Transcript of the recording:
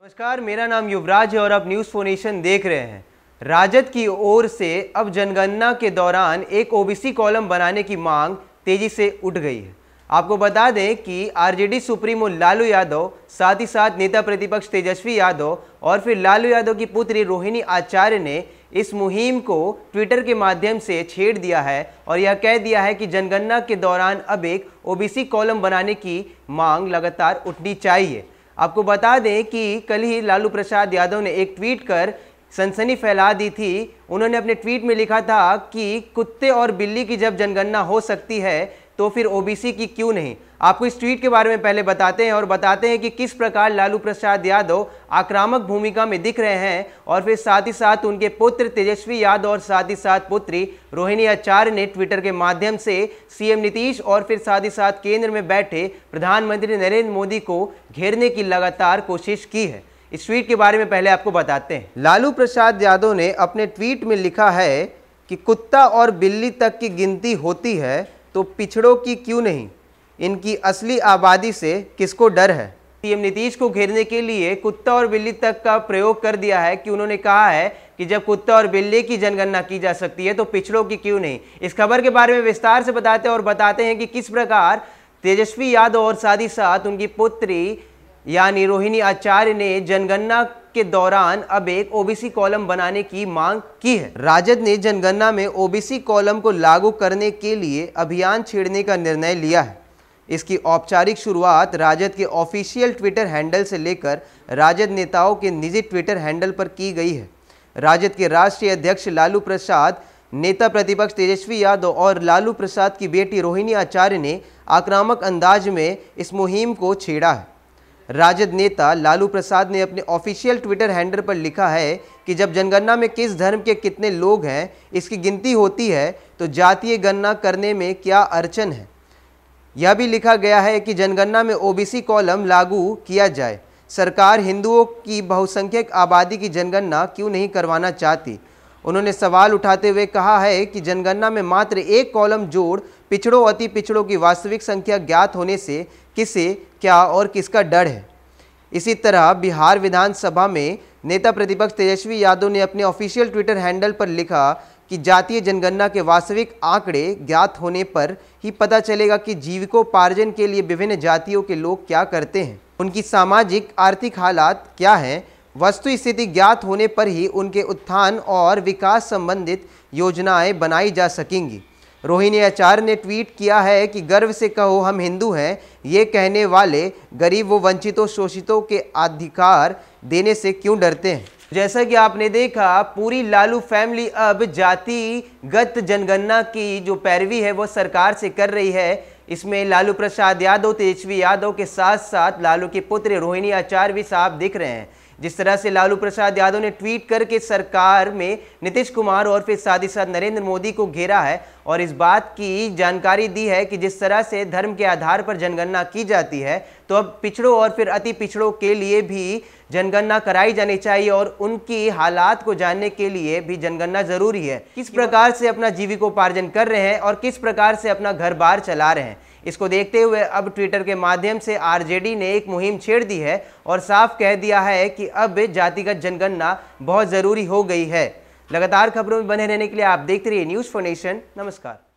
नमस्कार, मेरा नाम युवराज है और आप न्यूज़ फोनेशन देख रहे हैं। राजद की ओर से अब जनगणना के दौरान एक ओबीसी कॉलम बनाने की मांग तेजी से उठ गई है। आपको बता दें कि आरजेडी सुप्रीमो लालू यादव, साथ ही साथ नेता प्रतिपक्ष तेजस्वी यादव और फिर लालू यादव की पुत्री रोहिणी आचार्य ने इस मुहिम को ट्विटर के माध्यम से छेड़ दिया है और यह कह दिया है कि जनगणना के दौरान अब एक ओबीसी कॉलम बनाने की मांग लगातार उठनी चाहिए। आपको बता दें कि कल ही लालू प्रसाद यादव ने एक ट्वीट कर सनसनी फैला दी थी। उन्होंने अपने ट्वीट में लिखा था कि कुत्ते और बिल्ली की जब जनगणना हो सकती है तो फिर ओबीसी की क्यों नहीं। आपको इस ट्वीट के बारे में पहले बताते हैं और बताते हैं कि किस प्रकार लालू प्रसाद यादव आक्रामक भूमिका में दिख रहे हैं और फिर साथ ही साथ उनके पुत्र तेजस्वी यादव और साथ ही साथ पुत्री रोहिणी आचार्य ने ट्विटर के माध्यम से सीएम नीतीश और फिर साथ ही साथ केंद्र में बैठे प्रधानमंत्री नरेंद्र मोदी को घेरने की लगातार कोशिश की है। इस ट्वीट के बारे में पहले आपको बताते हैं। लालू प्रसाद यादव ने अपने ट्वीट में लिखा है कि कुत्ता और बिल्ली तक की गिनती होती है तो पिछड़ों की क्यों नहीं, इनकी असली आबादी से किसको डर है। सीएम नीतीश को घेरने के लिए कुत्ता और बिल्ली तक का प्रयोग कर दिया है कि उन्होंने कहा है कि जब कुत्ता और बिल्ली की जनगणना की जा सकती है तो पिछड़ों की क्यों नहीं। इस खबर के बारे में विस्तार से बताते हैं और बताते हैं कि किस प्रकार तेजस्वी यादव और साथ ही साथ उनकी पुत्री यानी रोहिणी आचार्य ने जनगणना के दौरान अब एक ओबीसी कॉलम बनाने की मांग की है। राजद ने जनगणना में ओबीसी कॉलम को लागू करने के लिए अभियान छेड़ने का निर्णय लिया है। इसकी औपचारिक शुरुआत राजद के ऑफिशियल ट्विटर हैंडल से लेकर राजद नेताओं के निजी ट्विटर हैंडल पर की गई है। राजद के राष्ट्रीय अध्यक्ष लालू प्रसाद, नेता प्रतिपक्ष तेजस्वी यादव और लालू प्रसाद की बेटी रोहिणी आचार्य ने आक्रामक अंदाज में इस मुहिम को छेड़ा है। राजद नेता लालू प्रसाद ने अपने ऑफिशियल ट्विटर हैंडल पर लिखा है कि जब जनगणना में किस धर्म के कितने लोग हैं इसकी गिनती होती है तो जातीय गणना करने में क्या अड़चन है। यह भी लिखा गया है कि जनगणना में ओबीसी कॉलम लागू किया जाए। सरकार हिंदुओं की बहुसंख्यक आबादी की जनगणना क्यों नहीं करवाना चाहती। उन्होंने सवाल उठाते हुए कहा है कि जनगणना में मात्र एक कॉलम जोड़ पिछड़ों अति पिछड़ों की वास्तविक संख्या ज्ञात होने से किसे क्या और किसका डर है। इसी तरह बिहार विधानसभा में नेता प्रतिपक्ष तेजस्वी यादव ने अपने ऑफिशियल ट्विटर हैंडल पर लिखा कि जातीय जनगणना के वास्तविक आंकड़े ज्ञात होने पर ही पता चलेगा कि जीविकोपार्जन के लिए विभिन्न जातियों के लोग क्या करते हैं, उनकी सामाजिक आर्थिक हालात क्या हैं। वस्तु स्थिति ज्ञात होने पर ही उनके उत्थान और विकास संबंधित योजनाएं बनाई जा सकेंगी। रोहिणी आचार्य ने ट्वीट किया है कि गर्व से कहो हम हिंदू हैं, ये कहने वाले गरीब व वंचितों शोषितों के अधिकार देने से क्यों डरते हैं। जैसा कि आपने देखा, पूरी लालू फैमिली अब जातिगत जनगणना की जो पैरवी है वो सरकार से कर रही है। इसमें लालू प्रसाद यादव, तेजस्वी यादव के साथ साथ लालू के पुत्र रोहिणी आचार्य भी साफ दिख रहे हैं। जिस तरह से लालू प्रसाद यादव ने ट्वीट करके सरकार में नीतीश कुमार और फिर साथ ही साथ नरेंद्र मोदी को घेरा है और इस बात की जानकारी दी है कि जिस तरह से धर्म के आधार पर जनगणना की जाती है तो अब पिछड़ों और फिर अति पिछड़ों के लिए भी जनगणना कराई जानी चाहिए और उनकी हालात को जानने के लिए भी जनगणना जरूरी है। किस प्रकार से अपना जीविकोपार्जन कर रहे हैं और किस प्रकार से अपना घर बार चला रहे हैं, इसको देखते हुए अब ट्विटर के माध्यम से आरजेडी ने एक मुहिम छेड़ दी है और साफ कह दिया है कि अब जातिगत जनगणना बहुत ज़रूरी हो गई है। लगातार खबरों में बने रहने के लिए आप देखते रहिए न्यूज़ फोनेशन। नमस्कार।